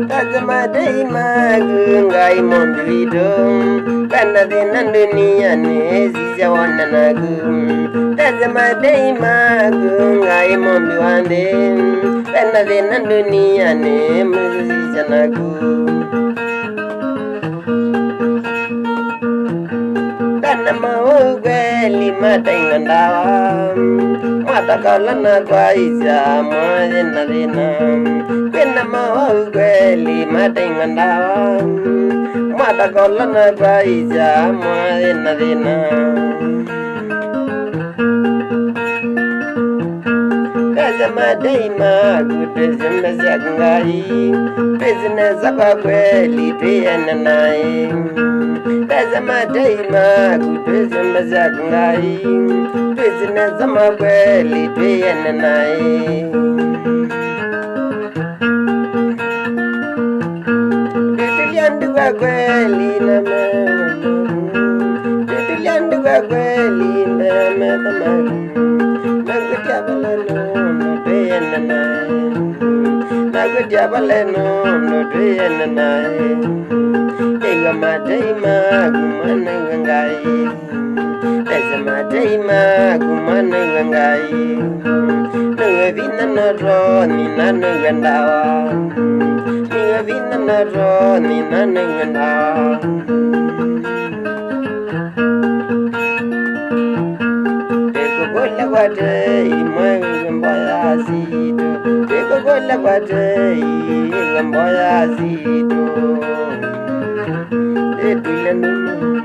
Tazama daima gungai mombilidum Kana dinan dunia nezi jawana nagum Tazama daima gungai mombiwandem Kana dinan dunia nezi janagum Kana mau gweli matengandawam Mata kalana kwa isa mwazina dinam Kwena mau gweli matengandawam Mata kalana kwa isa mwazina dinam Tazama daima kutezembe siakungai Tuzineza kwa kweli tuyene nae Tazama daima kutezembe siakungai Tuzineza kwa kweli tuyene nae Tutuliandu kwa kweli na mema Tutuliandu kwa kweli na mema Nagutia baleno tuyene nae Nagutia baleno tuyene nae Ega madaima kumane wengai Eza madaima kumane wengai Nuwe vina noro nina nuwendawa Nuwe vina noro nina nuwendawa Kola kwate imwe mboya zito Teko kola kwate imwe mboya zito Etule numu